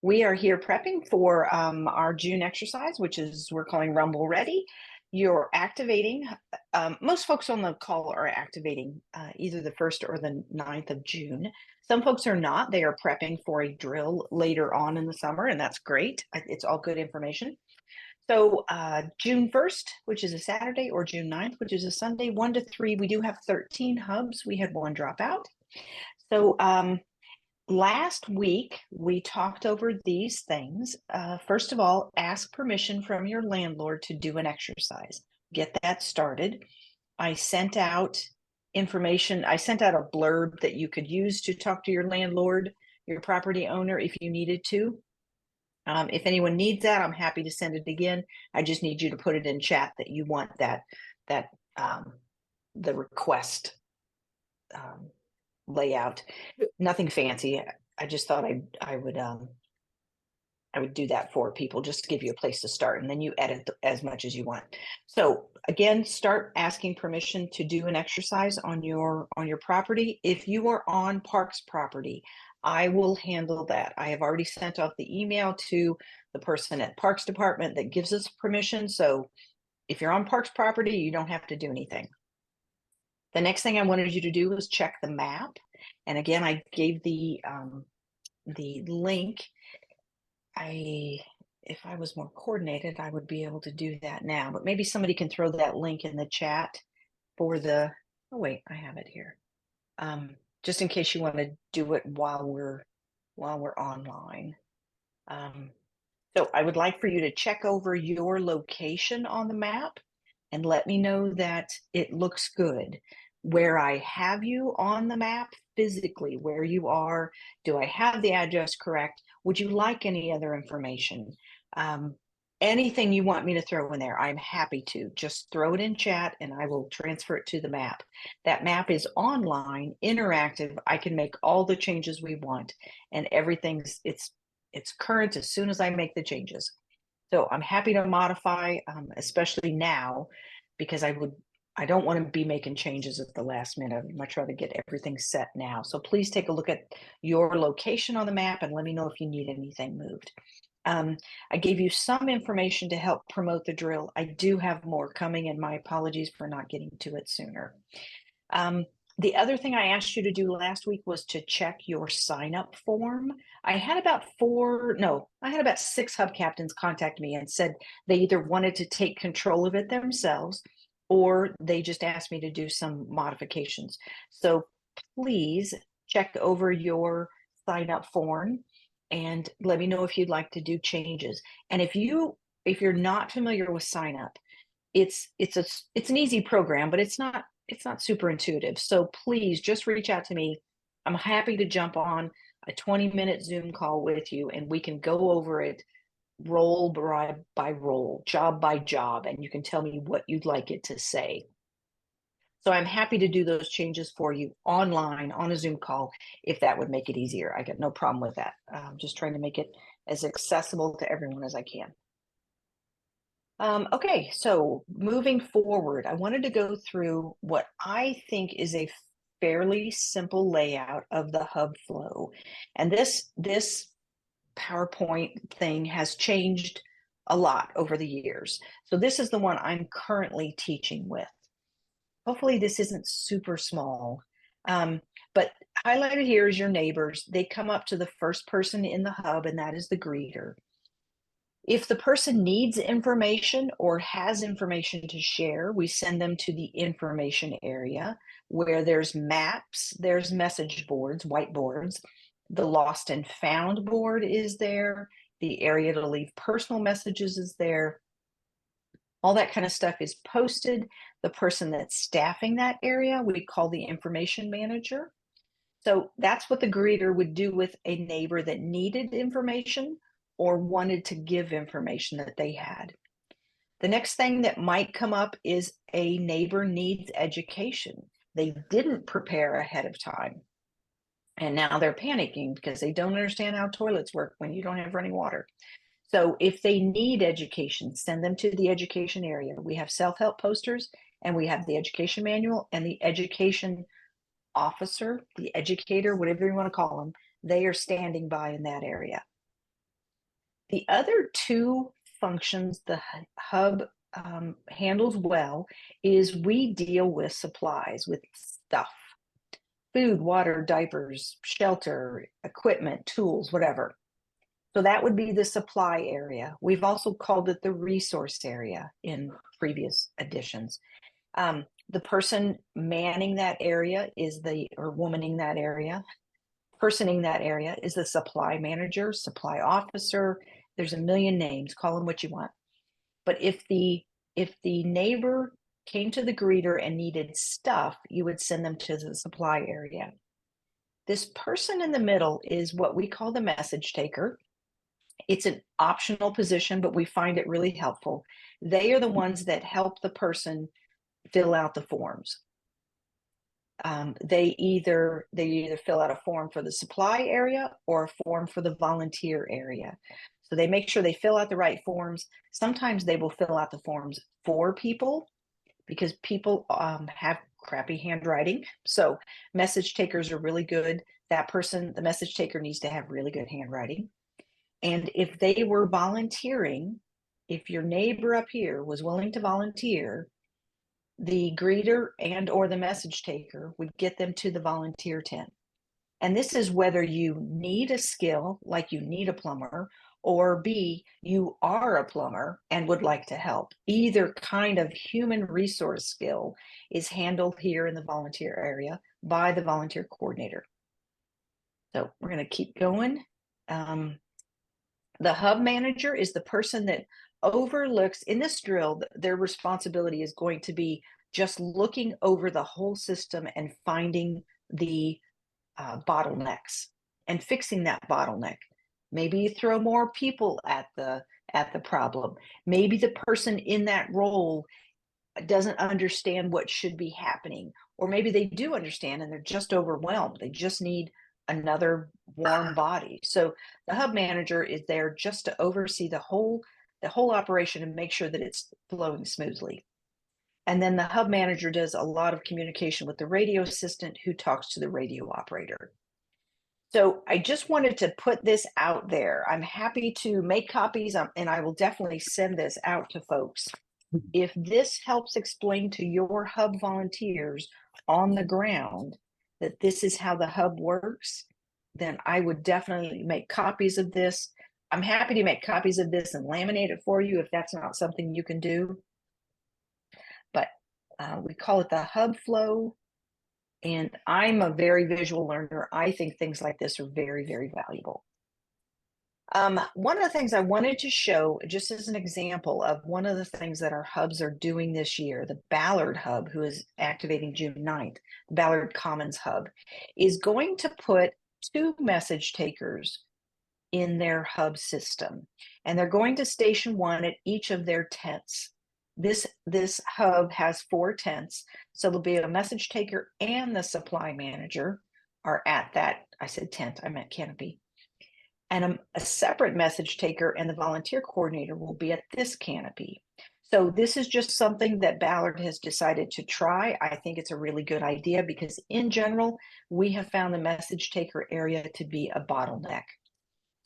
We are here prepping for our June exercise, which is we're calling Rumble Ready. You're activating, most folks on the call are activating either the 1st or the 9th of June. Some folks are not. They are prepping for a drill later on in the summer, and that's great. It's all good information. So June 1st, which is a Saturday, or June 9th, which is a Sunday, 1 to 3, we do have 13 hubs. We had one drop out. So last week, we talked over these things. First of all, ask permission from your landlord to do an exercise. Get that started. I sent out information. I sent out a blurb that you could use to talk to your landlord, your property owner, if you needed to. If anyone needs that, I'm happy to send it again. I just need you to put it in chat that you want that the request layout. Nothing fancy. I just thought I would do that for people, just to give you a place to start, and then you edit as much as you want. So again, start asking permission to do an exercise on your property. If you are on Parks property, I will handle that. I have already sent off the email to the person at Parks Department that gives us permission. So if you're on Parks property, you don't have to do anything. The next thing I wanted you to do was check the map. And again, I gave the link. If I was more coordinated, I would be able to do that now, but maybe somebody can throw that link in the chat for the, oh wait, I have it here. Just in case you want to do it while we're online. So I would like for you to check over your location on the map and let me know that it looks good. Where I have you on the map physically, where you are, do I have the address correct? Would you like any other information? Anything you want me to throw in there, I'm happy to. Just throw it in chat and I will transfer it to the map. That map is online, interactive. I can make all the changes we want, and everything's it's current as soon as I make the changes. So I'm happy to modify, especially now, because I don't want to be making changes at the last minute. I'd much rather get everything set now. So please take a look at your location on the map and let me know if you need anything moved. I gave you some information to help promote the drill. I do have more coming, and my apologies for not getting to it sooner. The other thing I asked you to do last week was to check your sign-up form. I had about 6 hub captains contact me and said they either wanted to take control of it themselves or they just asked me to do some modifications. So please check over your sign-up form and let me know if you'd like to do changes. And if you're not familiar with sign up, it's an easy program, but it's not super intuitive. So please just reach out to me. I'm happy to jump on a 20-minute Zoom call with you and we can go over it role by role, job by job, and you can tell me what you'd like it to say. So I'm happy to do those changes for you online on a Zoom call if that would make it easier. I got no problem with that. I'm just trying to make it as accessible to everyone as I can. Okay, so moving forward, I wanted to go through what I think is a fairly simple layout of the hub flow. And this PowerPoint thing has changed a lot over the years. So this is the one I'm currently teaching with. Hopefully this isn't super small, but highlighted here is your neighbors. They come up to the first person in the hub, and that is the greeter. If the person needs information or has information to share, we send them to the information area where there's maps, there's message boards, whiteboards. The lost and found board is there. The area to leave personal messages is there. All that kind of stuff is posted. The person that's staffing that area, we call the information manager. So that's what the greeter would do with a neighbor that needed information or wanted to give information that they had. The next thing that might come up is a neighbor needs education. They didn't prepare ahead of time. And now they're panicking because they don't understand how toilets work when you don't have running water. So if they need education, send them to the education area. We have self-help posters, and we have the education manual, and the education officer, the educator, whatever you want to call them, they are standing by in that area. The other two functions the hub handles well is we deal with supplies, with stuff, food, water, diapers, shelter, equipment, tools, whatever. So that would be the supply area. We've also called it the resource area in previous editions. The person manning that area is or womaning that area, personing that area is the supply manager, supply officer. There's a million names, call them what you want. But if the neighbor came to the greeter and needed stuff, you would send them to the supply area. This person in the middle is what we call the message taker. It's an optional position, but we find it really helpful. They are the ones that help the person fill out the forms. They either fill out a form for the supply area or a form for the volunteer area. So they make sure they fill out the right forms. Sometimes they will fill out the forms for people because people have crappy handwriting. So message takers are really good. That person, the message taker, needs to have really good handwriting. And if they were volunteering, if your neighbor up here was willing to volunteer, the greeter and or the message taker would get them to the volunteer tent. And this is whether you need a skill, like you need a plumber, or B, you are a plumber and would like to help. Either kind of human resource skill is handled here in the volunteer area by the volunteer coordinator. So we're going to keep going. The hub manager is the person that overlooks, in this drill, their responsibility is going to be just looking over the whole system and finding the bottlenecks and fixing that bottleneck. Maybe you throw more people at the problem. Maybe the person in that role doesn't understand what should be happening, or maybe they do understand and they're just overwhelmed. They just need another warm body. So the hub manager is there just to oversee the whole operation and make sure that it's flowing smoothly. And then the hub manager does a lot of communication with the radio assistant who talks to the radio operator. So I just wanted to put this out there. I'm happy to make copies, and I will definitely send this out to folks. If this helps explain to your hub volunteers on the ground that this is how the hub works, then I would definitely make copies of this. I'm happy to make copies of this and laminate it for you if that's not something you can do. But we call it the hub flow. And I'm a very visual learner. I think things like this are very, very valuable. One of the things I wanted to show, just as an example of one of the things that our hubs are doing this year, the Ballard Hub, who is activating June 9th, the Ballard Commons Hub, is going to put 2 message takers in their hub system. And they're going to station 1 at each of their tents. This hub has 4 tents, so there'll be a message taker and the supply manager are at that. I said tent, I meant canopy. And a separate message taker and the volunteer coordinator will be at this canopy. So this is just something that Ballard has decided to try. I think it's a really good idea because in general, we have found the message taker area to be a bottleneck.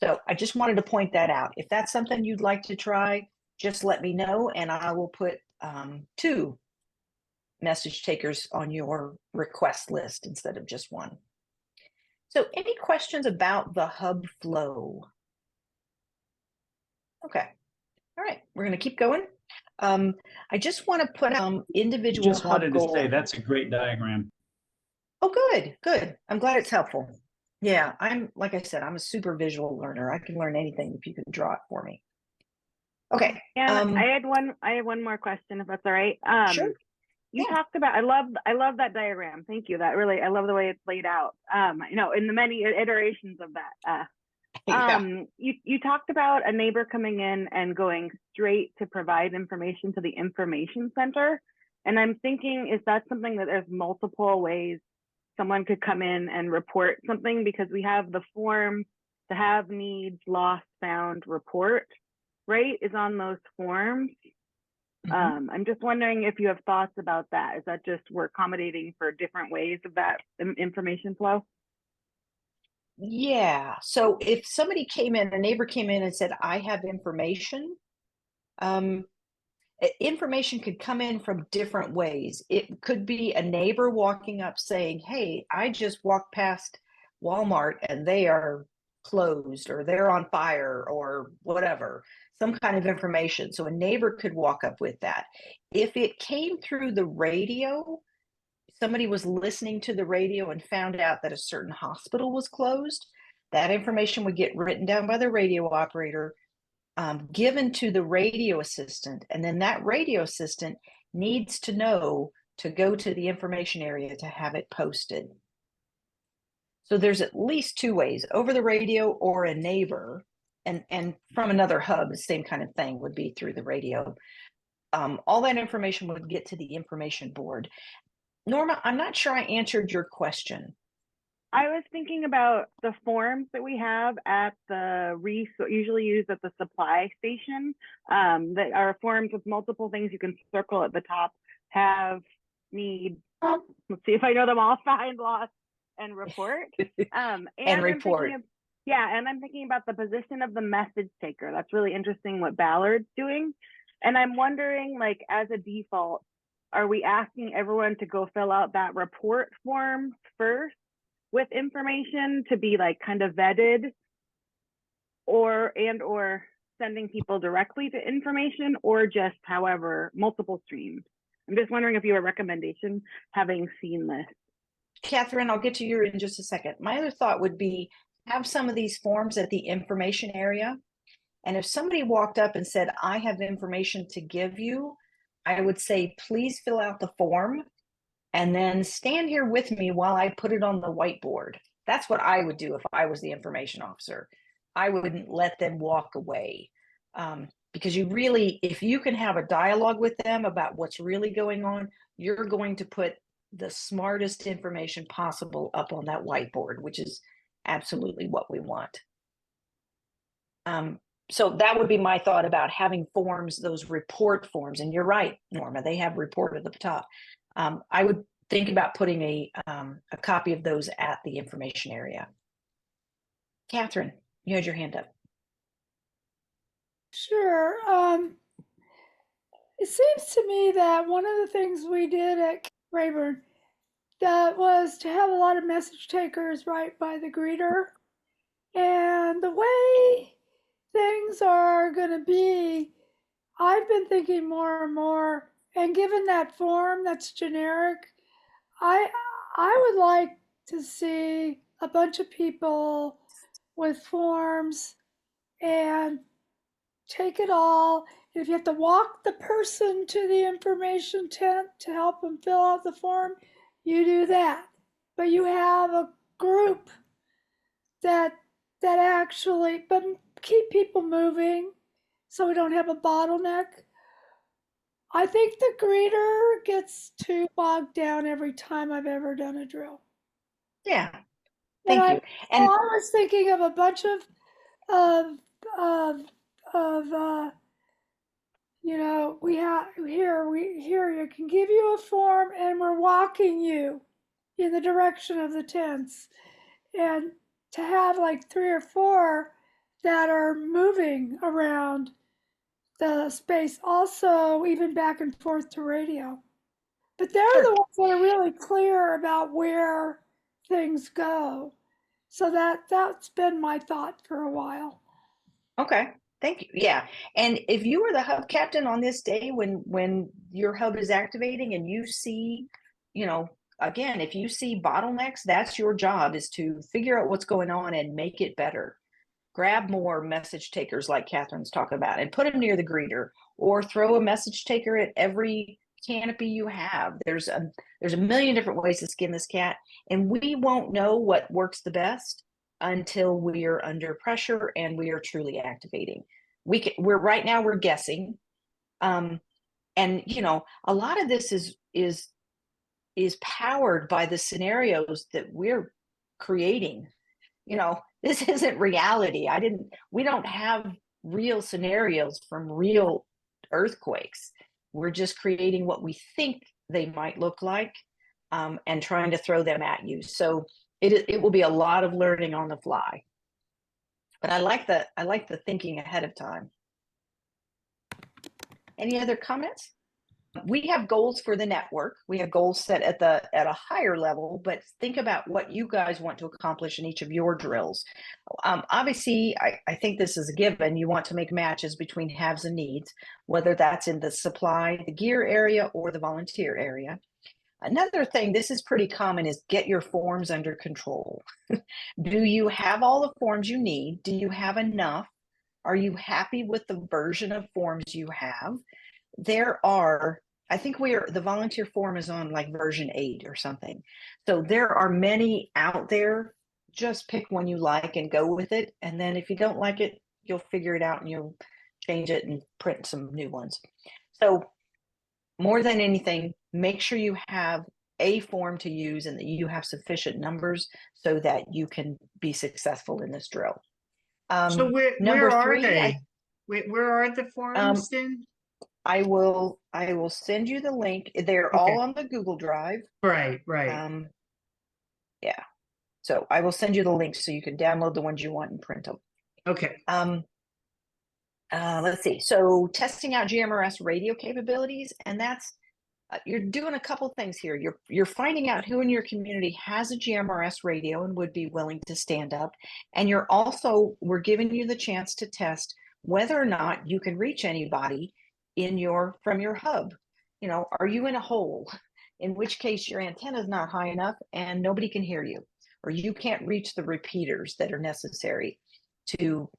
So I just wanted to point that out. If that's something you'd like to try, just let me know and I will put 2 message takers on your request list instead of just 1. So any questions about the hub flow? Okay. All right, we're going to keep going. I just want to put individual just hub wanted goals. to say that's a great diagram. Oh, good. I'm glad it's helpful. Yeah, like I said, I'm a super visual learner. I can learn anything if you can draw it for me. Okay. And I had one more question, if that's all right. Sure. You talked about, I love that diagram. Thank you. I love the way it's laid out. In the many iterations of that. You talked about a neighbor coming in and going straight to provide information to the information center. And I'm thinking, is that something that there's multiple ways someone could come in and report something? Because we have the form to have needs, lost, found, report, right, is on those forms. I'm just wondering if you have thoughts about that. Is that just we're accommodating for different ways of that information flow? Yeah. So if somebody came in, a neighbor came in and said, I have information, um, information could come in from different ways. It could be a neighbor walking up saying, hey, I just walked past Walmart and they are closed or they're on fire or whatever, some kind of information. So a neighbor could walk up with that. If it came through the radio, somebody was listening to the radio and found out that a certain hospital was closed, that information would get written down by the radio operator, given to the radio assistant, and then that radio assistant needs to know to go to the information area to have it posted. So there's at least two ways: over the radio or a neighbor, and from another hub, the same kind of thing would be through the radio. All that information would get to the information board. Norma, I'm not sure I answered your question. I was thinking about the forms that we have at the usually used at the supply station, that are forms with multiple things you can circle at the top: have, need, let's see if I know them all, find, lost, and report. And I'm report. and I'm thinking about the position of the message taker. That's really interesting what Ballard's doing. And I'm wondering, like, as a default, are we asking everyone to go fill out that report form first with information to be like kind of vetted, or sending people directly to information, or just however multiple streams? I'm just wondering if you have a recommendation, having seen this. Catherine, I'll get to you in just a second. My other thought would be have some of these forms at the information area. And if somebody walked up and said, I have information to give you, I would say, please fill out the form and then stand here with me while I put it on the whiteboard. That's what I would do if I was the information officer. I wouldn't let them walk away, because you really, if you can have a dialogue with them about what's really going on, you're going to put the smartest information possible up on that whiteboard, which is absolutely what we want. So that would be my thought about having forms, those report forms. And you're right, Norma, they have report at the top. I would think about putting a copy of those at the information area. Catherine, you had your hand up. Sure. It seems to me that one of the things we did at Rayburn that was to have a lot of message takers right by the greeter. And the way things are going to be, I've been thinking more and more, and given that form that's generic, I would like to see a bunch of people with forms and take it all. If you have to walk the person to the information tent to help them fill out the form, you do that. But you have a group that actually, but keep people moving so we don't have a bottleneck. I think the greeter gets too bogged down every time I've ever done a drill. Yeah, thank you. And I was thinking of a bunch of of you know, we have here you can give you a form and we're walking you in the direction of the tents, and to have like 3 or 4 that are moving around the space, also even back and forth to radio. But they're the ones that are really clear about where things go. So that's been my thought for a while. Okay, thank you. Yeah, and if you are the hub captain on this day when your hub is activating and you see, you know, again, if you see bottlenecks, that's your job, is to figure out what's going on and make it better. Grab more message takers like Catherine's talking about and put them near the greeter, or throw a message taker at every canopy you have. There's a million different ways to skin this cat, and we won't know what works the best until we are under pressure and we are truly activating. We're right now we're guessing, and you know, a lot of this is powered by the scenarios that we're creating. You know, this isn't reality. We don't have real scenarios from real earthquakes. We're just creating what we think they might look like, and trying to throw them at you. So it will be a lot of learning on the fly. But I like the thinking ahead of time. Any other comments? We have goals for the network. We have goals set at a higher level, but think about what you guys want to accomplish in each of your drills. Obviously, I think this is a given. You want to make matches between haves and needs, whether that's in the supply, the gear area, or the volunteer area. Another thing, this is pretty common, is get your forms under control. Do you have all the forms you need? Do you have enough? Are you happy with the version of forms you have? There are, I think the volunteer form is on like version 8 or something. So there are many out there. Just pick one you like and go with it. And then if you don't like it, you'll figure it out and you'll change it and print some new ones. So more than anything, make sure you have a form to use and that you have sufficient numbers so that you can be successful in this drill. So where Number are 3, they? Where are the forms then? I will send you the link. They're Okay. all on the Google Drive. Right. Yeah. So I will send you the links so you can download the ones you want and print them. Okay. Let's see. So testing out GMRS radio capabilities, and that's you're doing a couple things here. You're finding out who in your community has a GMRS radio and would be willing to stand up, and we're giving you the chance to test whether or not you can reach anybody from your hub. Are you in a hole? In which case your antenna is not high enough and nobody can hear you, or you can't reach the repeaters that are necessary to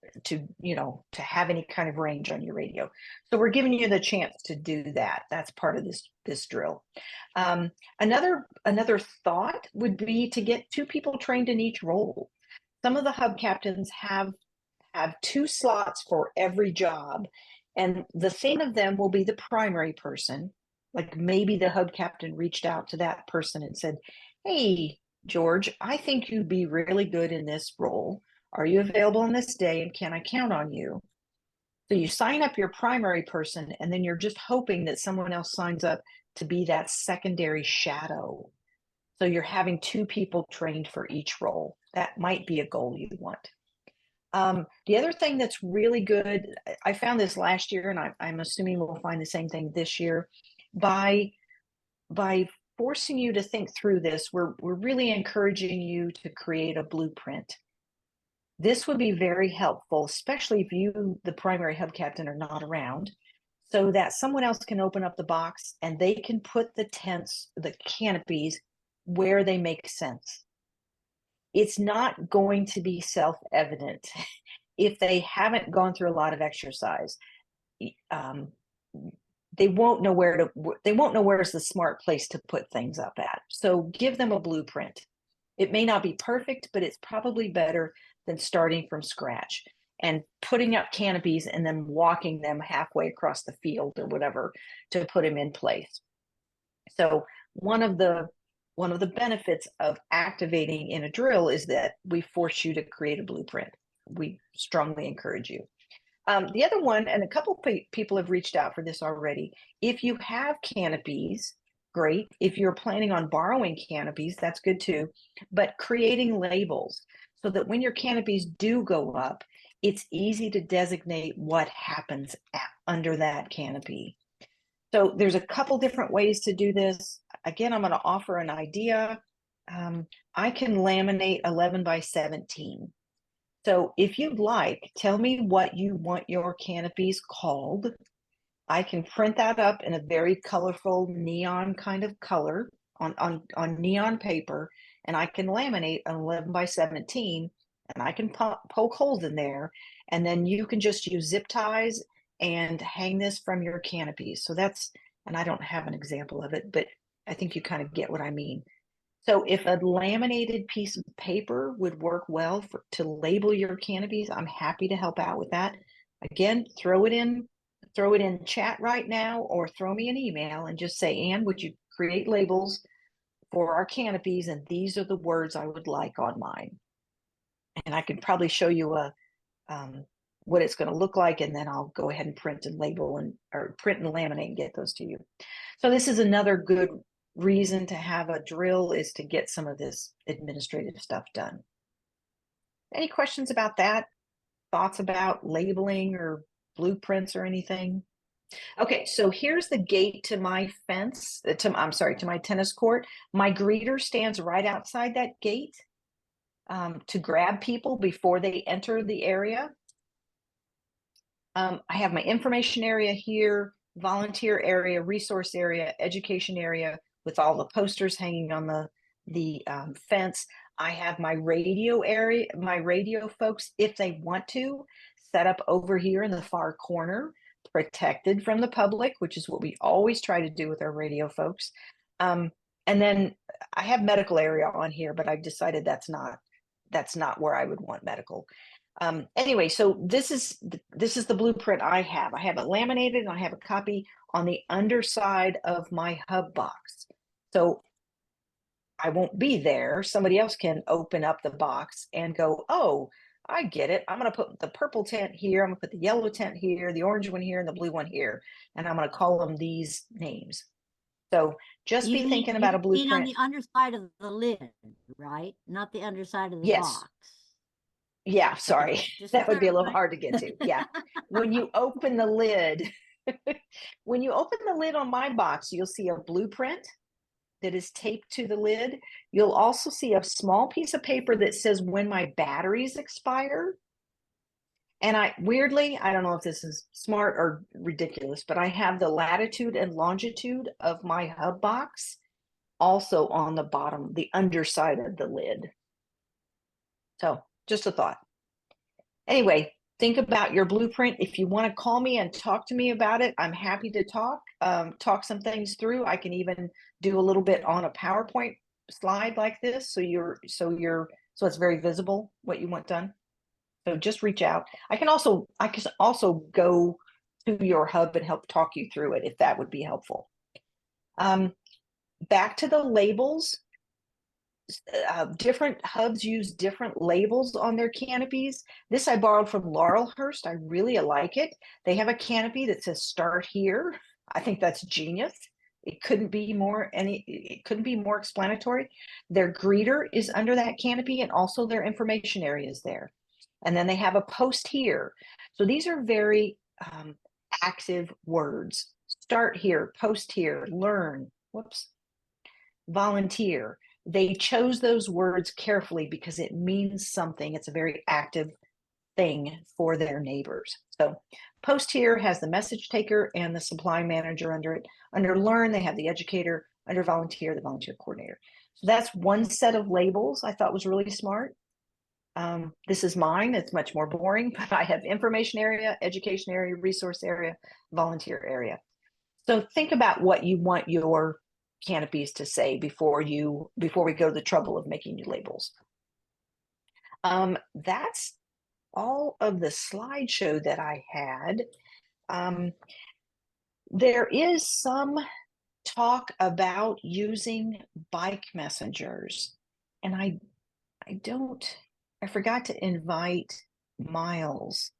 have any kind of range on your radio. So we're giving you the chance to do that. That's part of this drill. Another thought would be to get 2 people trained in each role. Some of the hub captains have 2 slots for every job, and the theme of them will be the primary person. Like maybe the hub captain reached out to that person and said, "Hey, George, I think you'd be really good in this role. Are you available on this day and can I count on you?" So you sign up your primary person and then you're just hoping that someone else signs up to be that secondary shadow. So you're having 2 people trained for each role. That might be a goal you want. The other thing that's really good, I found this last year, and I'm assuming we'll find the same thing this year, by forcing you to think through this, we're really encouraging you to create a blueprint. This would be very helpful, especially if you, the primary hub captain, are not around, so that someone else can open up the box and they can put the tents, the canopies, where they make sense. It's not going to be self-evident if they haven't gone through a lot of exercise. They won't know where's the smart place to put things up at. So give them a blueprint. It may not be perfect, but it's probably better than starting from scratch and putting up canopies and then walking them halfway across the field or whatever to put them in place. So one of the benefits of activating in a drill is that we force you to create a blueprint. We strongly encourage you. The other one, and a couple people have reached out for this already. If you have canopies, great. If you're planning on borrowing canopies, that's good too. But creating labels so that when your canopies do go up, it's easy to designate what happens under that canopy. So there's a couple different ways to do this. Again, I'm going to offer an idea. I can laminate 11 by 17. So if you'd like, tell me what you want your canopies called. I can print that up in a very colorful neon kind of color on neon paper, and I can laminate an 11 by 17, and I can poke holes in there, and then you can just use zip ties and hang this from your canopies. So and I don't have an example of it, but I think you kind of get what I mean. So if a laminated piece of paper would work well to label your canopies, I'm happy to help out with that. Again, throw it in chat right now, or throw me an email and just say, "Ann, would you create labels for our canopies? And these are the words I would like on mine." And I could probably show you what it's going to look like, and then I'll go ahead and print and label or print and laminate and get those to you. So this is another good reason to have a drill is to get some of this administrative stuff done. Any questions about that? Thoughts about labeling or blueprints or anything? Okay, so here's the gate to my fence, to my tennis court. My greeter stands right outside that gate to grab people before they enter the area. I have my information area here, volunteer area, resource area, education area with all the posters hanging on the fence. I have my radio area, my radio folks, if they want to, set up over here in the far corner, protected from the public, which is what we always try to do with our radio folks. And then I have medical area on here, but I've decided that's not where I would want medical. Anyway, so this is the blueprint I have. I have it laminated and I have a copy on the underside of my hub box. So I won't be there. Somebody else can open up the box and go, oh, I get it. I'm going to put the purple tent here. I'm going to put the yellow tent here, the orange one here, and the blue one here. And I'm going to call them these names. So just be thinking about a blueprint. On the underside of the lid, right? Not the underside of the Yes. box. Yeah, sorry. Okay, that would be a little hard to get to. Yeah. When you open the lid, when you open the lid on my box, you'll see a blueprint that is taped to the lid. You'll also see a small piece of paper that says when my batteries expire. And I don't know if this is smart or ridiculous, but I have the latitude and longitude of my hub box also on the bottom, the underside of the lid. So just a thought. Anyway, think about your blueprint. If you want to call me and talk to me about it, I'm happy to talk some things through. I can even do a little bit on a PowerPoint slide like this, so it's very visible what you want done. So just reach out. I can also go to your hub and help talk you through it if that would be helpful. Back to the labels. Different hubs use different labels on their canopies. This I borrowed from Laurelhurst. I really like it. They have a canopy that says "Start Here." I think that's genius. It couldn't be more explanatory. Their greeter is under that canopy, and also their information area is there. And then they have a "Post Here." So these are very active words. Start here, post here, learn, volunteer. They chose those words carefully because it means something. It's a very active thing for their neighbors. So post here has the message taker and the supply manager under it. Under learn, they have the educator. Under volunteer, the volunteer coordinator. So that's one set of labels I thought was really smart. This is mine. It's much more boring, but I have information area, education area, resource area, volunteer area. So think about what you want your canopies to say before we go to the trouble of making new labels. That's all of the slideshow that I had. There is some talk about using bike messengers, and I forgot to invite Miles.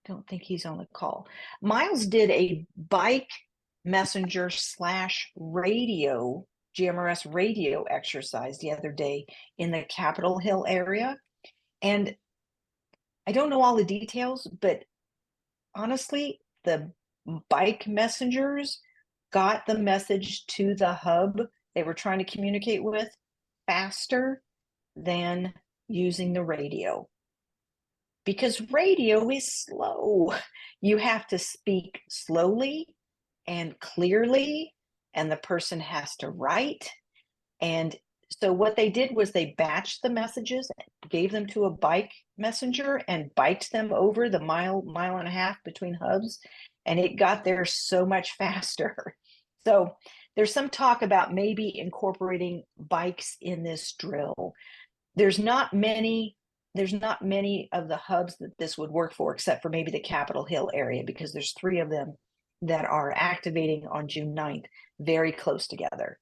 Don't think he's on the call. Miles did a bike messenger / radio, GMRS radio exercise the other day in the Capitol Hill area. And I don't know all the details, but honestly, the bike messengers got the message to the hub they were trying to communicate with faster than using the radio. Because radio is slow. You have to speak slowly and clearly, and the person has to write. And so what they did was they batched the messages, gave them to a bike messenger, and biked them over the mile and a half between hubs, and it got there so much faster. So there's some talk about maybe incorporating bikes in this drill. There's not many of the hubs that this would work for, except for maybe the Capitol Hill area, because there's 3 of them that are activating on June 9th, very close together.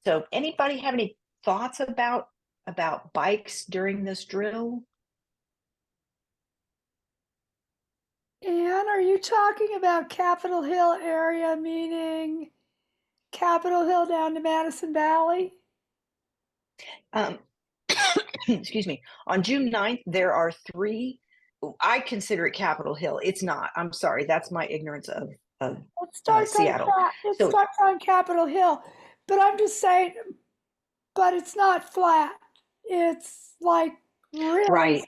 So anybody have any thoughts about bikes during this drill? Anne, are you talking about Capitol Hill area, meaning Capitol Hill down to Madison Valley? Um, excuse me. On June 9th, there are 3. I consider it Capitol Hill. It's not. I'm sorry. That's my ignorance of It starts on Seattle. it So starts on Capitol Hill, but I'm just saying, but it's not flat. It's like really. right.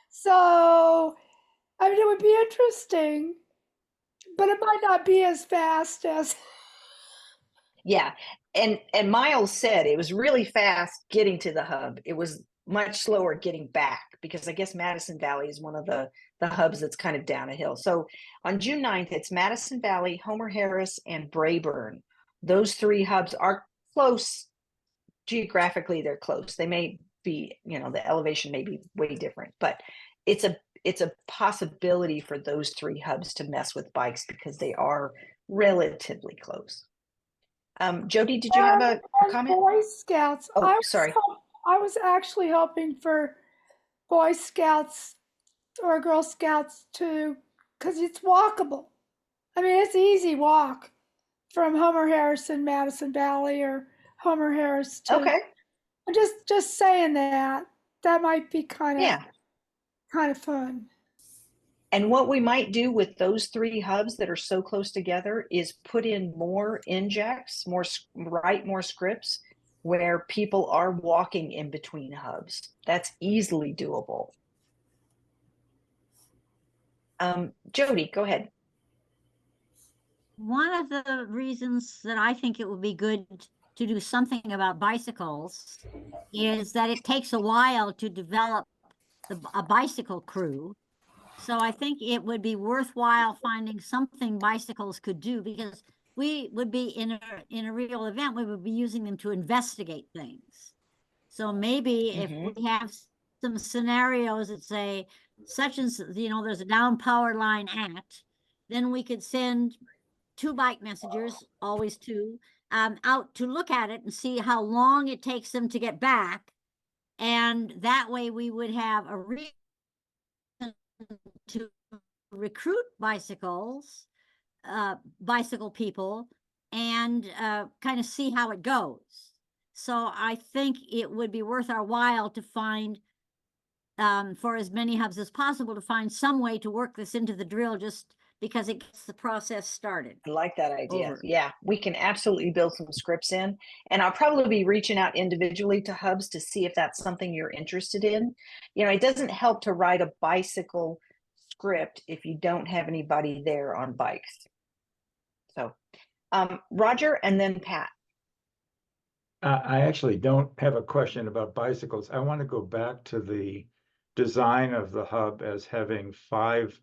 So I mean, it would be interesting, but it might not be as fast as. Yeah. And Miles said it was really fast getting to the hub. It was much slower getting back because I guess Madison Valley is one of the hubs that's kind of down a hill. So on June 9th, it's Madison Valley, Homer Harris, and Brayburn. Those 3 hubs are close geographically. They're close. They may be, the elevation may be way different, but it's a possibility for those 3 hubs to mess with bikes because they are relatively close. Jody, did you have a comment? Boy Scouts. Oh, sorry. I was actually hoping for Boy Scouts or Girl Scouts too, because it's walkable. I mean, it's easy walk from Homer Harris in Madison Valley or Homer Harris to. Okay. I'm just saying that might be kind of fun. And what we might do with those 3 hubs that are so close together is put in more injects, write more scripts where people are walking in between hubs. That's easily doable. Jody, go ahead. One of the reasons that I think it would be good to do something about bicycles is that it takes a while to develop a bicycle crew. So I think it would be worthwhile finding something bicycles could do, because we would be in a real event, we would be using them to investigate things. So maybe if we have some scenarios that say such and, there's a down power line at, then we could send 2 bike messengers, always 2, out to look at it and see how long it takes them to get back. And that way we would have a reason to recruit bicycle people and kind of see how it goes. So I think it would be worth our while to find, for as many hubs as possible, to find some way to work this into the drill, just because it gets the process started. I like that idea. Over. Yeah, we can absolutely build some scripts in, and I'll probably be reaching out individually to hubs to see if that's something you're interested in. It doesn't help to write a bicycle script if you don't have anybody there on bikes. So Roger and then Pat. I actually don't have a question about bicycles. I want to go back to the design of the hub as having 5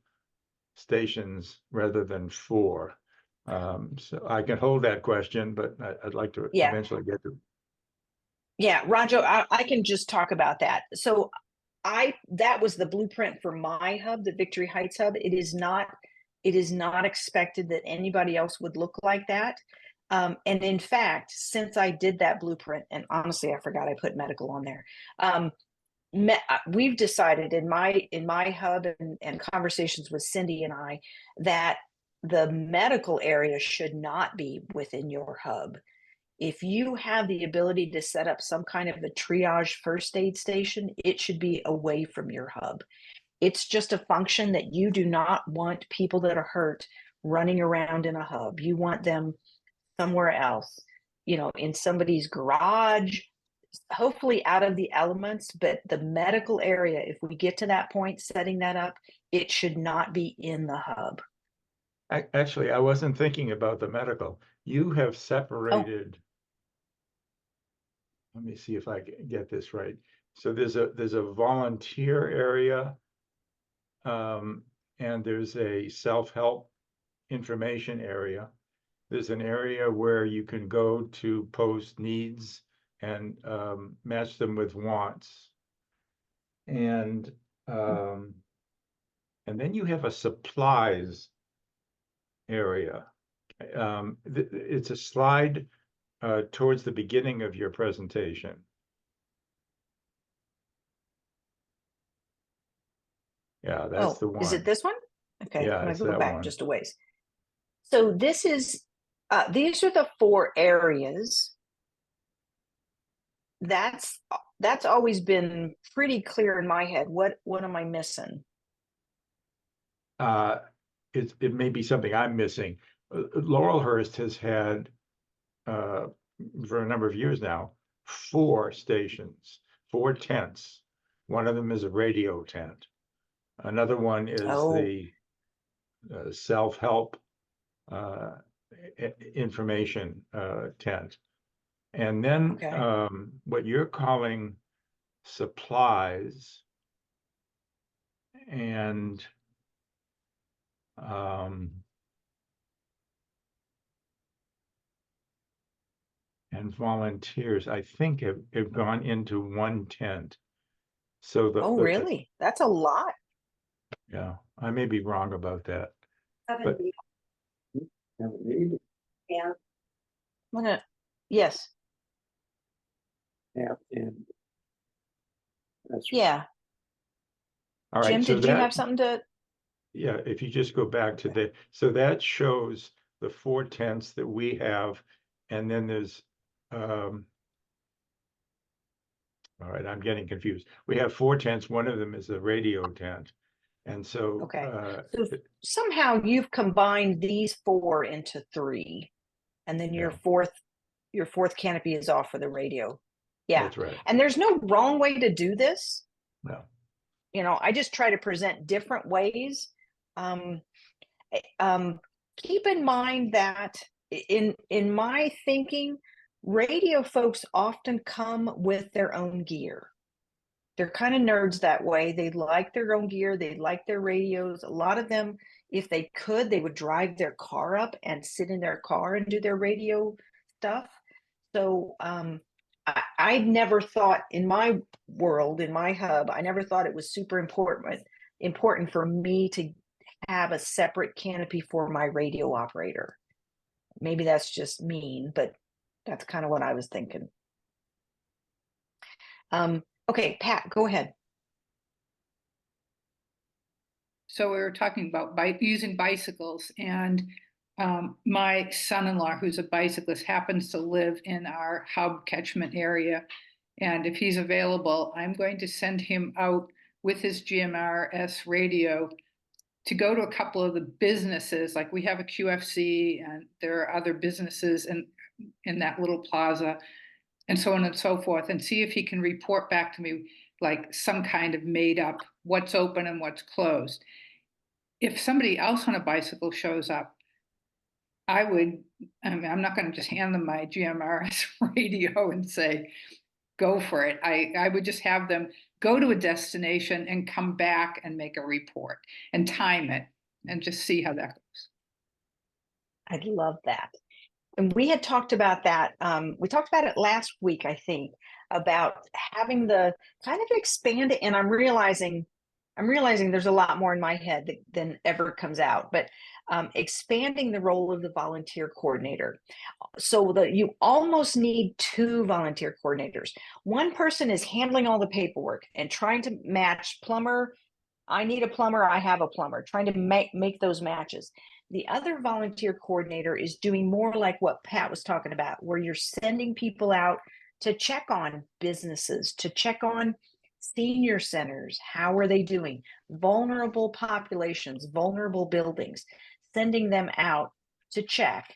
stations rather than 4. So I can hold that question, but I'd like to eventually get to. Yeah, Roger, I can just talk about that. So that was the blueprint for my hub, the Victory Heights hub. It is not expected that anybody else would look like that. And in fact, since I did that blueprint, and honestly, I forgot I put medical on there. We've decided in my hub and conversations with Cindy and I that the medical area should not be within your hub. If you have the ability to set up some kind of a triage first aid station, it should be away from your hub. It's just a function that you do not want people that are hurt running around in a hub. You want them somewhere else, in somebody's garage, hopefully out of the elements. But the medical area, if we get to that point, setting that up, it should not be in the hub. Actually, I wasn't thinking about the medical. You have separated. Let me see if I can get this right. So there's a volunteer area, and there's a self-help information area. There's an area where you can go to post needs and match them with wants. And then you have a supplies area. It's a slide towards the beginning of your presentation. Yeah, that's the one. Is it this one? Okay, Yeah, I'm it's gonna go that back one. just a ways. So this is These are the 4 areas. That's always been pretty clear in my head. What am I missing? It may be something I'm missing. Laurelhurst has had for a number of years now 4 stations, 4 tents. One of them is a radio tent. Another one is Oh. the self-help information tent. And then Okay. what you're calling supplies and volunteers, I think have gone into one tent. So Oh, really? That's a lot. yeah, I may be wrong about that. But Yeah. Yes. Yeah. And that's Yeah. all right, Jim, so did you have something to? yeah, if you just go back to so that shows the 4 tents that we have, and then there's all right, I'm getting confused. We have 4 tents. One of them is a radio tent. And so Okay. So somehow you've combined these 4 into 3, and then your fourth canopy is off for the radio. Yeah. That's right. And there's no wrong way to do this. No. You know, I just try to present different ways. Keep in mind that in my thinking, radio folks often come with their own gear. They're kind of nerds that way. They like their own gear. They like their radios. A lot of them, if they could, they would drive their car up and sit in their car and do their radio stuff. So I never thought in my world, in my hub, I never thought it was super important for me to have a separate canopy for my radio operator. Maybe that's just mean, but that's kind of what I was thinking. Okay, Pat, go ahead. So we were talking about using bicycles, and my son-in-law, who's a bicyclist, happens to live in our hub catchment area. And if he's available, I'm going to send him out with his GMRS radio to go to a couple of the businesses. Like we have a QFC, and there are other businesses in that little plaza, and so on and so forth, and see if he can report back to me like some kind of made up what's open and what's closed. If somebody else on a bicycle shows up, I'm not going to just hand them my GMRS radio and say, go for it. I would just have them go to a destination and come back and make a report and time it and just see how that goes. I'd love that. And we had talked about that. We talked about it last week, I think, about having the kind of expand it. And I'm realizing there's a lot more in my head than ever comes out, but expanding the role of the volunteer coordinator so that you almost need 2 volunteer coordinators. One person is handling all the paperwork and trying to match plumber. I need a plumber. I have a plumber, trying to make those matches. The other volunteer coordinator is doing more like what Pat was talking about, where you're sending people out to check on businesses, to check on senior centers. How are they doing? Vulnerable populations, vulnerable buildings, sending them out to check.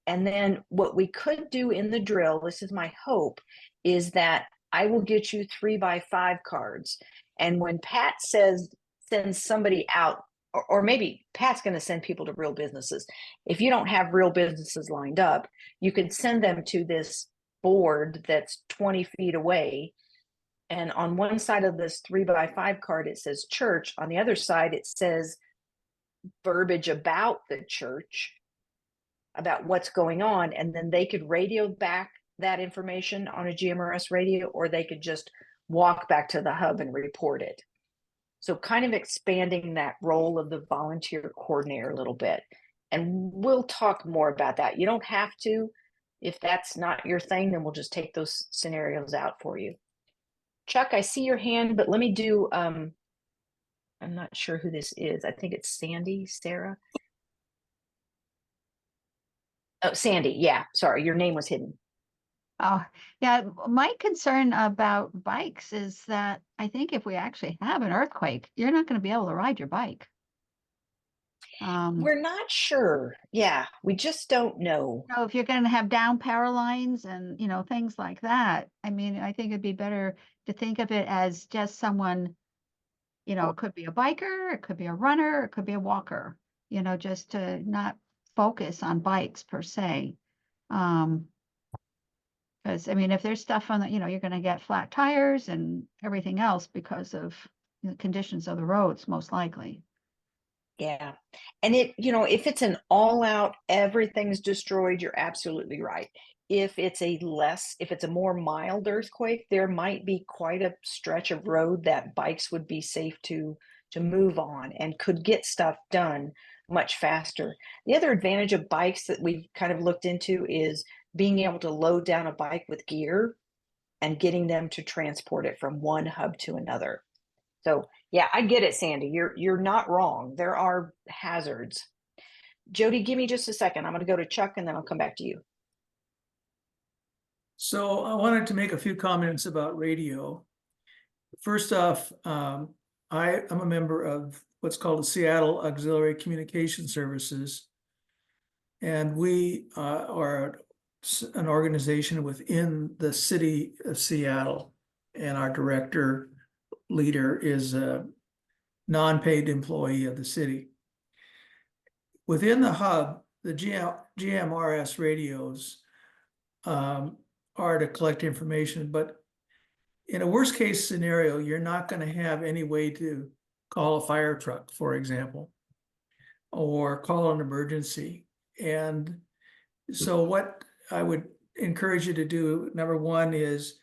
And then what we could do in the drill, this is my hope, is that I will get you 3x5 cards. And when Pat sends somebody out, or maybe Pat's going to send people to real businesses. If you don't have real businesses lined up, you could send them to this board that's 20 feet away. And on one side of this 3x5 card, it says church. On the other side, it says verbiage about the church, about what's going on. And then they could radio back that information on a GMRS radio, or they could just walk back to the hub and report it. So kind of expanding that role of the volunteer coordinator a little bit. And we'll talk more about that. You don't have to. If that's not your thing, then we'll just take those scenarios out for you. Chuck, I see your hand, but let me do, I'm not sure who this is. I think it's Sarah. Oh, Sandy, yeah, sorry, your name was hidden. Oh, yeah. My concern about bikes is that I think if we actually have an earthquake, you're not going to be able to ride your bike. We're not sure. Yeah, we just don't know. If you're going to have down power lines and, things like that, I mean, I think it'd be better to think of it as just someone, it could be a biker, it could be a runner, it could be a walker, just to not focus on bikes per se. Because, I mean, if there's stuff on the, you're going to get flat tires and everything else because of the conditions of the roads, most likely. Yeah. And if it's an all out, everything's destroyed, you're absolutely right. If it's a more mild earthquake, there might be quite a stretch of road that bikes would be safe to move on and could get stuff done much faster. The other advantage of bikes that we've kind of looked into is being able to load down a bike with gear and getting them to transport it from one hub to another. So yeah, I get it, Sandy. You're not wrong. There are hazards. Jody, give me just a second. I'm going to go to Chuck and then I'll come back to you. So I wanted to make a few comments about radio. First off, I am a member of what's called the Seattle Auxiliary Communication Services. And we are an organization within the city of Seattle. And our director leader is a non-paid employee of the city. Within the hub, the GMRS radios are to collect information, but in a worst case scenario, you're not going to have any way to call a fire truck, for example, or call an emergency. And so what I would encourage you to do, number one, is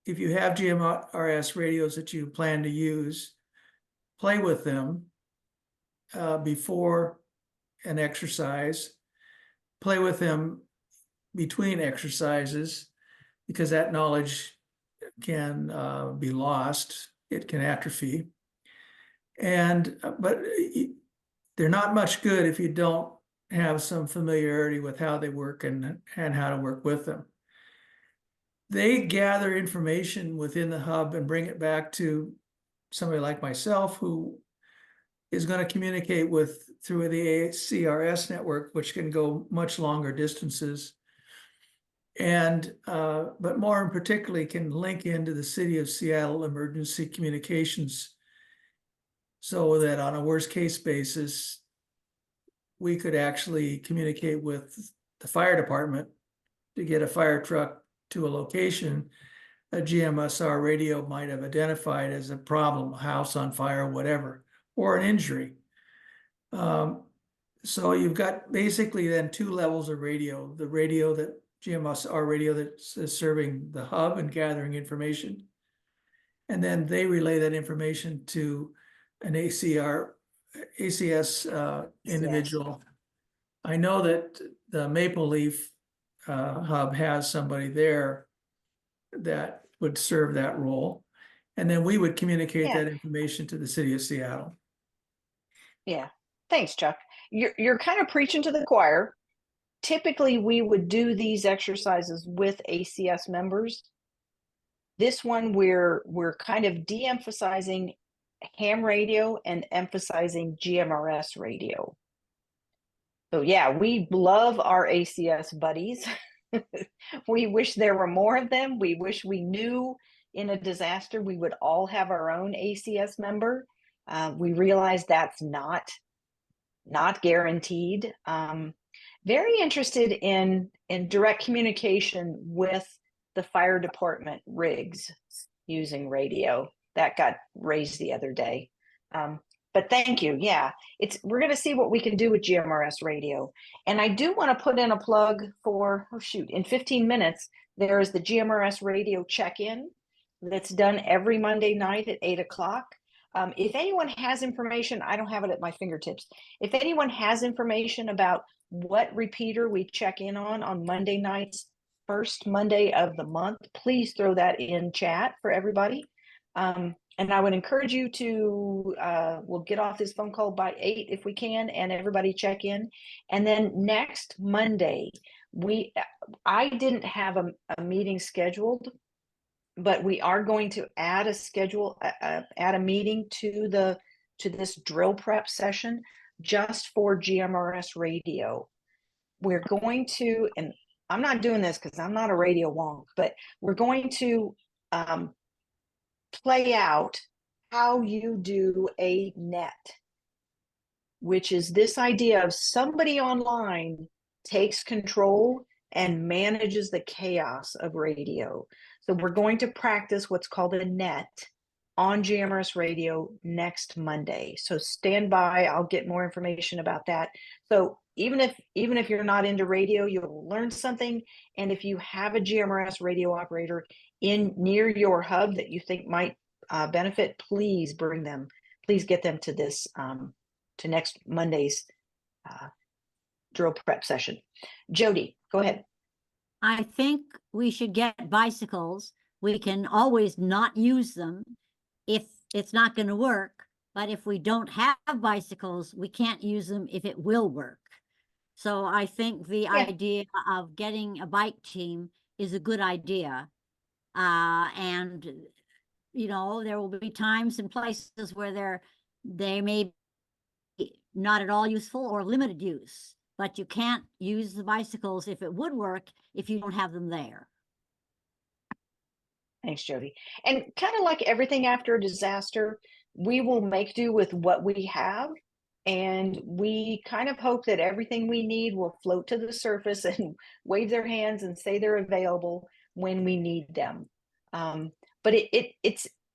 if you have GMRS radios that you plan to use, play with them before an exercise, play with them between exercises, because that knowledge can be lost, it can atrophy. But they're not much good if you don't have some familiarity with how they work and how to work with them. They gather information within the hub and bring it back to somebody like myself who is going to communicate through the ACRS network, which can go much longer distances. And but more particularly can link into the City of Seattle emergency communications, so that on a worst case basis, we could actually communicate with the fire department to get a fire truck to a location a GMSR radio might have identified as a problem, a house on fire, whatever, or an injury. So you've got basically then two levels of radio: the radio that GMSR radio that's serving the hub and gathering information, and then they relay that information to an ACS individual. I know that the Maple Leaf hub has somebody there that would serve that role, and then we would communicate that information to the City of Seattle. Yeah, thanks, Chuck. You're kind of preaching to the choir. Typically, we would do these exercises with ACS members. This one, we're kind of de-emphasizing ham radio and emphasizing GMRS radio. So yeah, we love our ACS buddies. We wish there were more of them. We wish we knew in a disaster we would all have our own ACS member. We realize that's not guaranteed. Very interested in direct communication with the fire department rigs using radio. That got raised the other day. But thank you. Yeah, we're going to see what we can do with GMRS radio. And I do want to put in a plug for, in 15 minutes, there is the GMRS radio check-in that's done every Monday night at 8 o'clock. If anyone has information, I don't have it at my fingertips. If anyone has information about what repeater we check in on Monday nights, first Monday of the month, please throw that in chat for everybody. And And I would encourage you to, we'll get off this phone call by 8 if we can, and everybody check in. And then next Monday, I didn't have a meeting scheduled, but we are going to add a schedule, add a meeting to this drill prep session just for GMRS radio. We're going to, and I'm not doing this because I'm not a radio wonk, but we're going to play out how you do a net, which is this idea of somebody online takes control and manages the chaos of radio. So we're going to practice what's called a net on GMRS radio next Monday. So stand by, I'll get more information about that. So even if you're not into radio, you'll learn something. And if you have a GMRS radio operator near your hub that you think might benefit, please bring them. Please get them to this to next Monday's drill prep session. Jody, go ahead. I think we should get bicycles. We can always not use them if it's not going to work. But if we don't have bicycles, we can't use them if it will work. So I think the idea of getting a bike team is a good idea. And, you know, there will be times and places where they may be not at all useful or limited use. But you can't use the bicycles if it would work if you don't have them there. Thanks, Jody. And kind of like everything after a disaster, we will make do with what we have. And we kind of hope that everything we need will float to the surface and wave their hands and say they're available when we need them. But it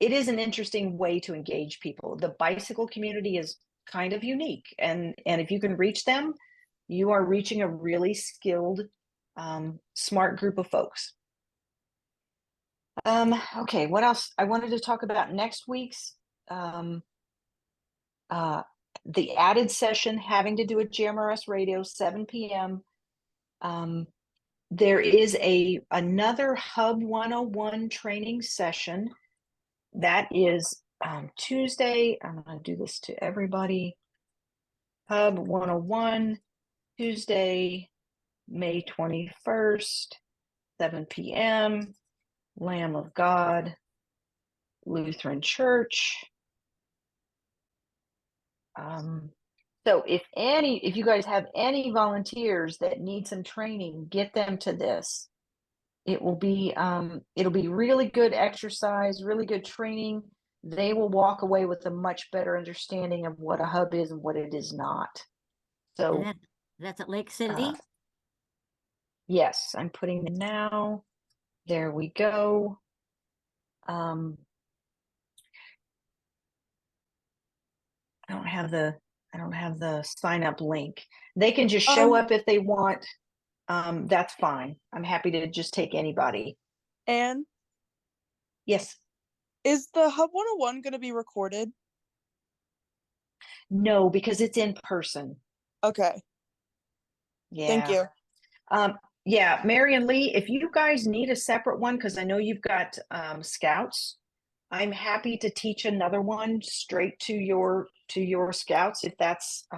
is an interesting way to engage people. The bicycle community is kind of unique. And if you can reach them, you are reaching a really skilled, smart group of folks. Okay, what else? I wanted to talk about next week's, the added session having to do with GMRS radio, 7 p.m. There is another Hub 101 training session. That is Tuesday. I'm going to do this to everybody. Hub 101. Tuesday, May 21st, 7 p.m., Lamb of God, Lutheran Church. So if you guys have any volunteers that need some training, get them to this. It'll be really good exercise, really good training. They will walk away with a much better understanding of what a hub is and what it is not. So that's at Lake City? Yes, I'm putting it now. There we go. I don't have the sign up link. They can just show up if they want. That's fine. I'm happy to just take anybody. Anne? Yes. Is the Hub 101 going to be recorded? No, because it's in person. Okay. Yeah. Thank you. Yeah, Mary and Lee, if you guys need a separate one, because I know you've got scouts, I'm happy to teach another one straight to your scouts if that's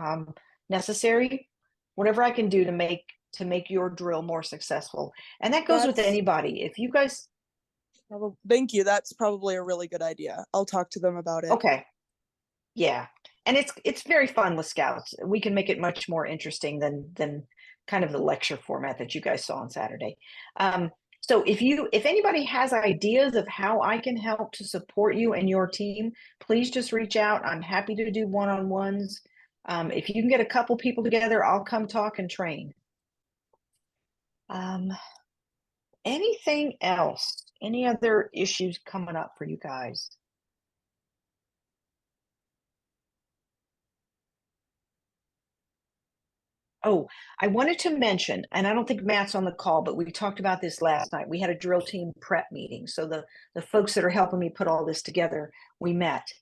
necessary. Whatever I can do to make your drill more successful. And that goes with anybody. If you guys Thank you. That's probably a really good idea. I'll talk to them about it. Okay. Yeah. And it's very fun with scouts. We can make it much more interesting than kind of the lecture format that you guys saw on Saturday. So if anybody has ideas of how I can help to support you and your team, please just reach out. I'm happy to do one-on-ones. If you can get a couple people together, I'll come talk and train. Anything else? Any other issues coming up for you guys? Oh, I wanted to mention, and I don't think Matt's on the call, but we talked about this last night. We had a drill team prep meeting. So the folks that are helping me put all this together, we met.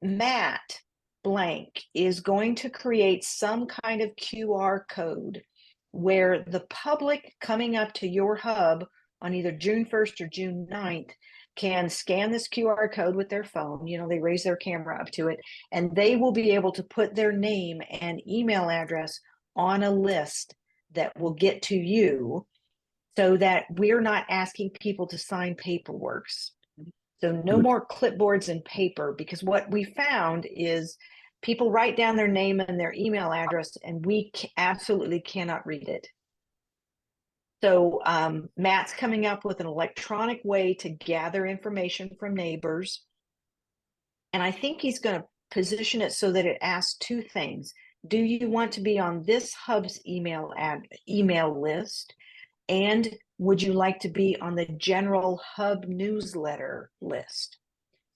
Matt Blank is going to create some kind of QR code where the public coming up to your hub on either June 1st or June 9th can scan this QR code with their phone. You know, they raise their camera up to it, and they will be able to put their name and email address on a list that will get to you, so that we're not asking people to sign paperwork. So no more clipboards and paper, because what we found is people write down their name and their email address, and we absolutely cannot read it. So Matt's coming up with an electronic way to gather information from neighbors. And I think he's going to position it so that it asks two things. Do you want to be on this hub's email list? And would you like to be on the general hub newsletter list?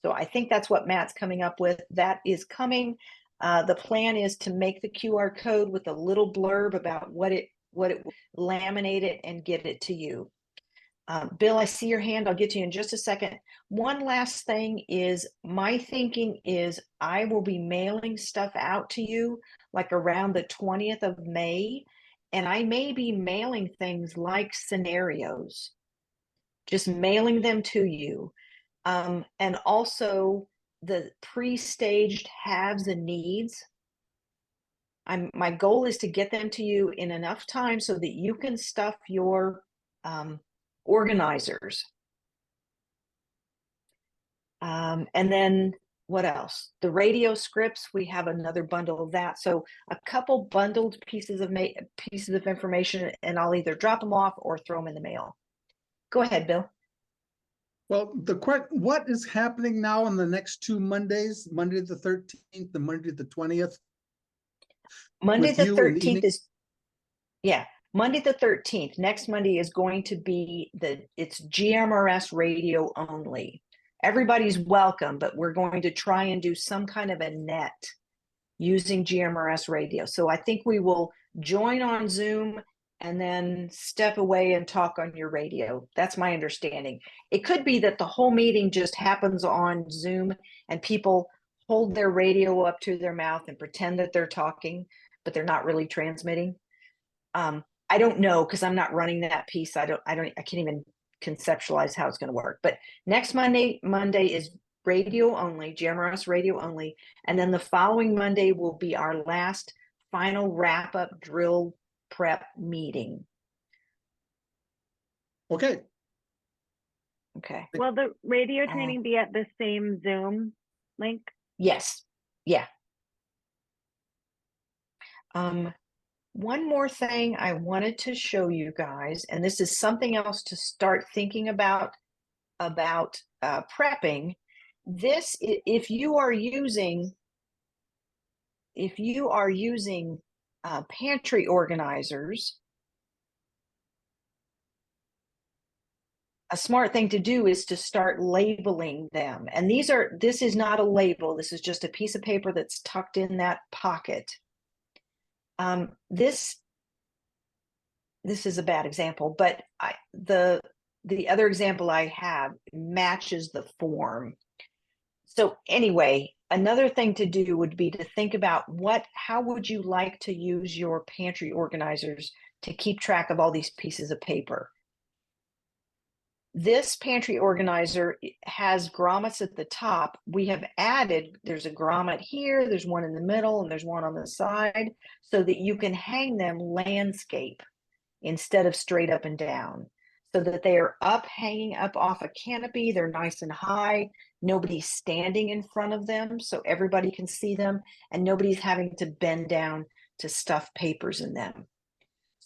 So I think that's what Matt's coming up with. That is coming. The plan is to make the QR code with a little blurb about what it laminate it and get it to you. Bill, I see your hand. I'll get to you in just a second. One last thing is, my thinking is I will be mailing stuff out to you like around the 20th of May. And I may be mailing things like scenarios, just mailing them to you. And also the pre-staged haves and needs. My goal is to get them to you in enough time so that you can stuff your organizers. And then what else? The radio scripts, we have another bundle of that. So a couple bundled pieces of information, and I'll either drop them off or throw them in the mail. Go ahead, Bill. Well, what is happening now on the next 2 Mondays, Monday the 13th and Monday the 20th? Monday the 13th is, yeah, Monday the 13th. Next Monday is going to be it's GMRS radio only. Everybody's welcome, but we're going to try and do some kind of a net using GMRS radio. So I think we will join on Zoom and then step away and talk on your radio. That's my understanding. It could be that the whole meeting just happens on Zoom and people hold their radio up to their mouth and pretend that they're talking, but they're not really transmitting. I don't know, because I'm not running that piece. I can't even conceptualize how it's going to work. But next Monday is radio only, GMRS radio only. And then the following Monday will be our last final wrap-up drill prep meeting. Okay. Okay. Will the radio training be at the same Zoom link? Yes. Yeah. One more thing I wanted to show you guys, and this is something else to start thinking about prepping. This, if you are using pantry organizers, a smart thing to do is to start labeling them. And this is not a label. This is just a piece of paper that's tucked in that pocket. This is a bad example, but the other example I have matches the form. So anyway, another thing to do would be to think about how would you like to use your pantry organizers to keep track of all these pieces of paper. This pantry organizer has grommets at the top. We have added, there's a grommet here, there's one in the middle, and there's one on the side, so that you can hang them landscape instead of straight up and down, so that they are hanging up off a canopy. They're nice and high. Nobody's standing in front of them, so everybody can see them, and nobody's having to bend down to stuff papers in them.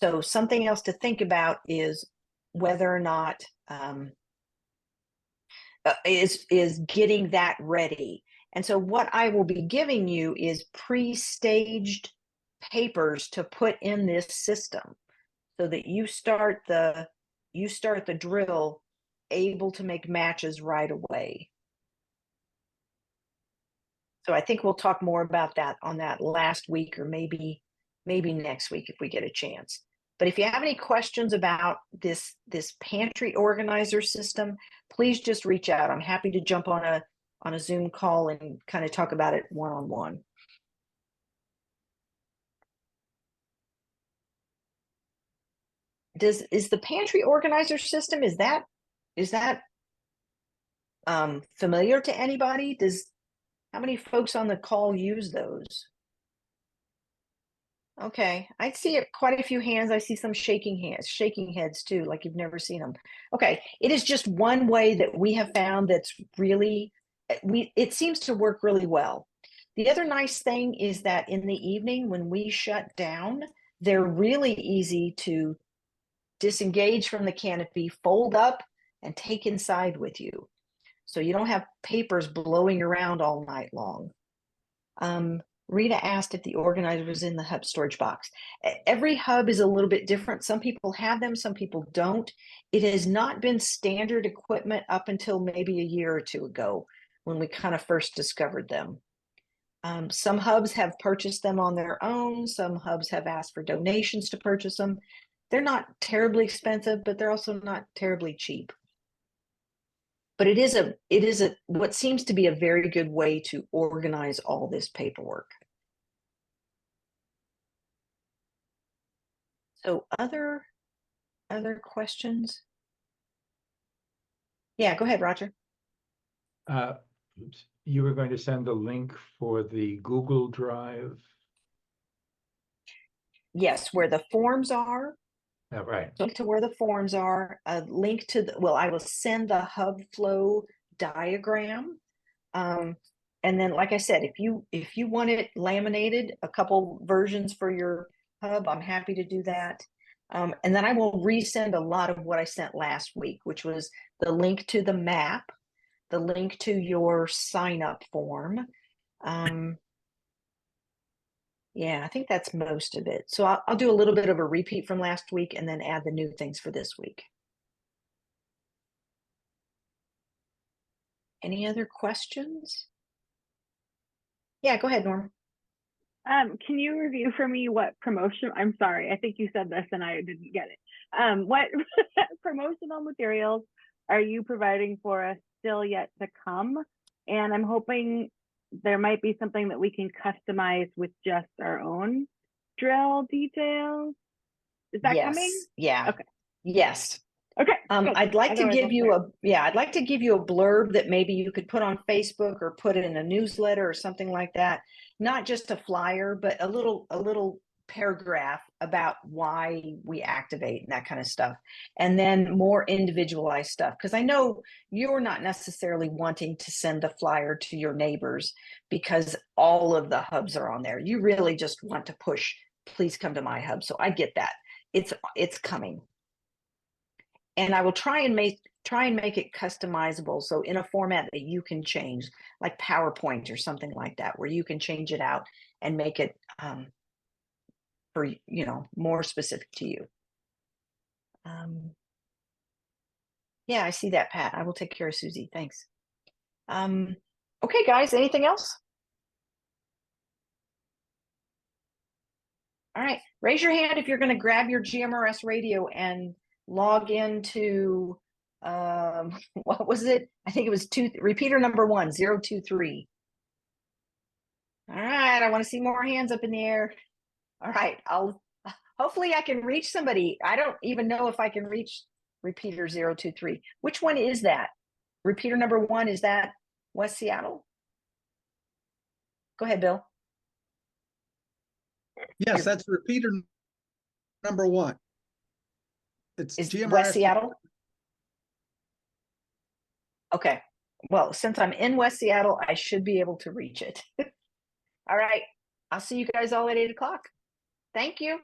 So something else to think about is whether or not is getting that ready. And so what I will be giving you is pre-staged papers to put in this system, so that you start the drill able to make matches right away. So I think we'll talk more about that on that last week, or maybe next week if we get a chance. But if you have any questions about this pantry organizer system, please just reach out. I'm happy to jump on a Zoom call and kind of talk about it one-on-one. Is the pantry organizer system, is that familiar to anybody? How many folks on the call use those? Okay, I see quite a few hands. I see some shaking heads too, like you've never seen them. Okay, it is just one way that we have found that's really, it seems to work really well. The other nice thing is that in the evening when we shut down, they're really easy to disengage from the canopy, fold up, and take inside with you. So you don't have papers blowing around all night long. Rita asked if the organizer was in the hub storage box. Every hub is a little bit different. Some people have them, some people don't. It has not been standard equipment up until maybe a year or two ago when we kind of first discovered them. Some hubs have purchased them on their own. Some hubs have asked for donations to purchase them. They're not terribly expensive, but they're also not terribly cheap. But it is what seems to be a very good way to organize all this paperwork. So other questions? Yeah, go ahead, Roger. Oops. You were going to send a link for the Google Drive? Yes, where the forms are. Oh, right. Link to where the forms are, a link to I will send the hub flow diagram. And then, like I said, if you want it laminated, a couple versions for your hub, I'm happy to do that. And then I will resend a lot of what I sent last week, which was the link to the map, the link to your sign up form. Yeah, I think that's most of it. So I'll do a little bit of a repeat from last week and then add the new things for this week. Any other questions? Yeah, go ahead, Norm. Can you review for me what promotion? I'm sorry, I think you said this and I didn't get it. What promotional materials are you providing for us still yet to come? And I'm hoping there might be something that we can customize with just our own drill details. Is that coming? Yeah. Okay. Yes. Okay. I'd like to Otherwise, give I'll you share. I'd like to give you a blurb that maybe you could put on Facebook or put it in a newsletter or something like that. Not just a flyer, but a little paragraph about why we activate and that kind of stuff. And then more individualized stuff. Because I know you're not necessarily wanting to send a flyer to your neighbors because all of the hubs are on there. You really just want to push, please come to my hub. So I get that. It's coming. And I will try and make it customizable. So in a format that you can change, like PowerPoint or something like that, where you can change it out and make it for, more specific to you. Yeah, I see that, Pat. I will take care of Susie. Thanks. Okay, guys, anything else? All right, raise your hand if you're going to grab your GMRS radio and log into what was it? I think it was repeater number 1023. All right, I want to see more hands up in the air. All right, hopefully I can reach somebody. I don't even know if I can reach repeater 023. Which one is that? Repeater number 1, is that West Seattle? Go ahead, Bill. Yes, that's repeater number 1. It's GMRS West Seattle. Okay. Well, since I'm in West Seattle, I should be able to reach it. All right. I'll see you guys all at 8 o'clock. Thank you.